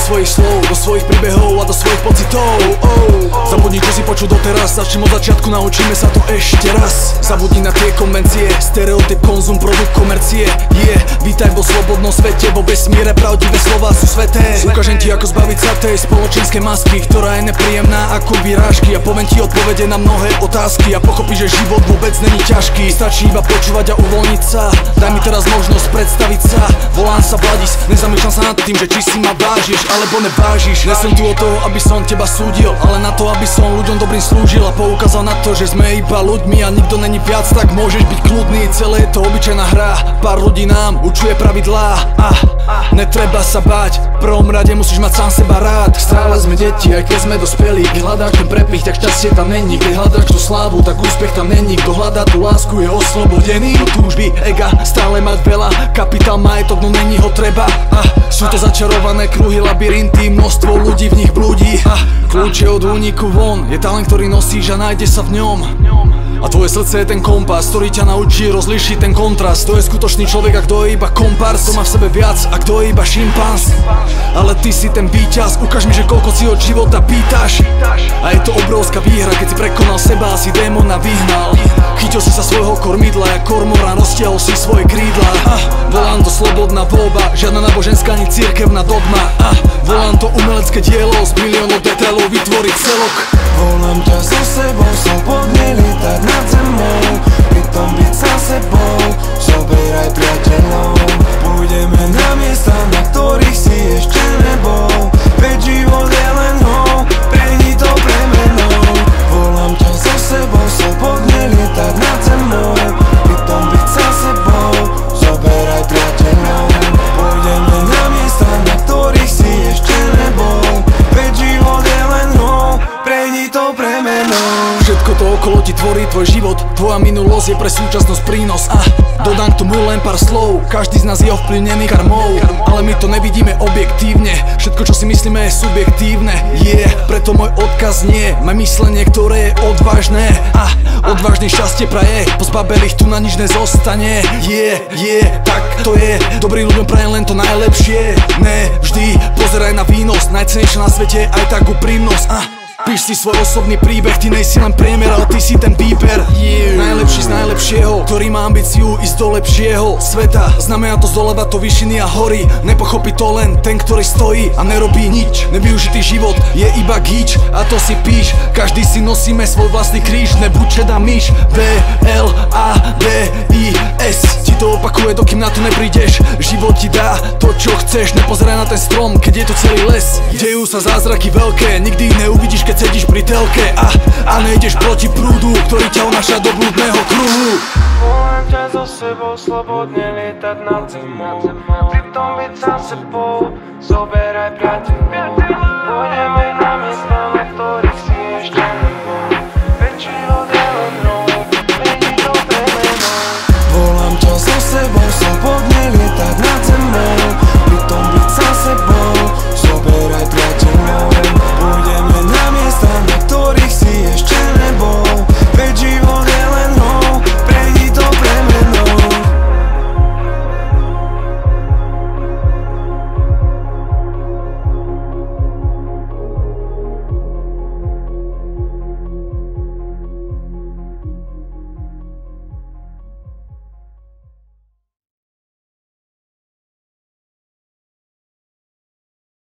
svojich slov, do svojich príbehov a do svojich pocitov. Zabudni, čo si počul doteraz, začnem od začiatku, naučíme sa to ešte raz. Zabudni na tie konvencie, stereotyp, konzum, produkt, komercie. Vítaj vo slobodnom svete, vo vesmíre pravdivé slova sú sveté. Ukážem ti, ako zbaviť sa tej spoločenskej masky, ktorá je nepríjemná ako vyrážky. A poviem ti odpovede na mnohé otázky a pochopíš, že život vôbec není ťažký. Stačí iba počúvať a uvoľniť sa. Daj mi teraz možnosť predstaviť sa. Volám sa Vladis, nezamýšľam sa nad tým, že či si ma vážiš alebo nevážiš. Nesem tu o toho, aby som teba súdil, ale na to, aby som ľuďom dobrým slúžil a poukázal na to, že sme iba ľuďmi a nikto není viac, tak môžeš byť kľudný. Celé je to obyčajná hra, pár ľudí nám učuje pravidlá a netreba sa báť, v prvom rade musíš mať sám seba rád. Stále sme deti, aj keď sme dospelí. Keď hľadáš ten prepich, tak šťastie tam není. Keď hľadáš tú slávu, tak úspech tam není. Kto hľadá tú lásku, je oslobodený od túžby ega, stále mať veľa. Kapitál, majetok, no není ho treba. Sú to začarované kruhy, labyrinty, množstvo ľudí v nich blúdi. Kľúče od úniku von je talent, ktorý nosíš a nájde sa v ňom. A tvoje srdce je ten kompas, ktorý ťa naučí rozlíšiť ten kontrast. To je skutočný človek a kto je iba kompárs, to má v sebe viac a kto je iba šimpanz. Ale ty si ten víťaz, ukáž mi, že koľko si od života pýtaš. A je to obrovská výhra, keď si prekonal seba a si démona vyhnal. Chytil si sa svojho kormidla, jak kormorán, roztiahol si svoje krídla. Volám to slobodná voľba, žiadna náboženská ani cirkevná dogma. Volám to umelecké dielo, z miliónov detailov vytvoriť celok. Volám ťa so sebou, slobodne lietať nad zemou, pritom byť sám sebou, zoberaj priateľov. Pôjdeme na miesta, na ktorých si ešte nebol, veď život je len hou, prejdi to premenou. Volám ťa so sebou, slobodne lietať nad zemou, pritom byť sám sebou, zoberaj priateľov. Pôjdeme na miesta, na ktorých si ešte nebol, veď život je len hou, prejdi to premenou. Všetko to okolo ti tvorí tvoj život, tvoja minulosť je pre súčasnosť prínos. Dodám k tomu len pár slov, každý z nás je ovplyvnený karmou, ale my to nevidíme objektívne, všetko čo si myslíme je subjektívne. Preto môj odkaz nie, maj myslenie, ktoré je odvážne. Odvážne šťastie praje, po zbabelých tu na nič nezostane. Tak to je, dobrým ľuďom praje len to najlepšie. Ne vždy pozeraj na výnos, najcennejšie na svete aj tak úprimnosť. Píš si svoj osobný príbeh, ty nejsi len priemer, ale ty si ten výber. Najlepší z najlepšieho, ktorý má ambíciu ísť do lepšieho sveta. Znamená to zdolávať to výšiny a hory, nepochopí to len ten, ktorý stojí a nerobí nič. Nevyužitý život je iba gíč a to si píš, každý si nosíme svoj vlastný kríž. Nebuď čeda myš, B-L-A-D-I-S. Ti to opakuje, dokým na to neprídeš. Život ti dá to, čo chceš, nepozeraj na ten strom, keď je to celý les. Dejú sa zázraky veľké, nikdy ich neuvidíš, keď sedíš pri telke a nejdeš proti prúdu, ktorý ťa unáša do blúdneho kruhu. Volám ťa so sebou, slobodne lietať nad zemou, pritom byť sám sebou, zoberaj priateľov. Pôjdeme na miesta,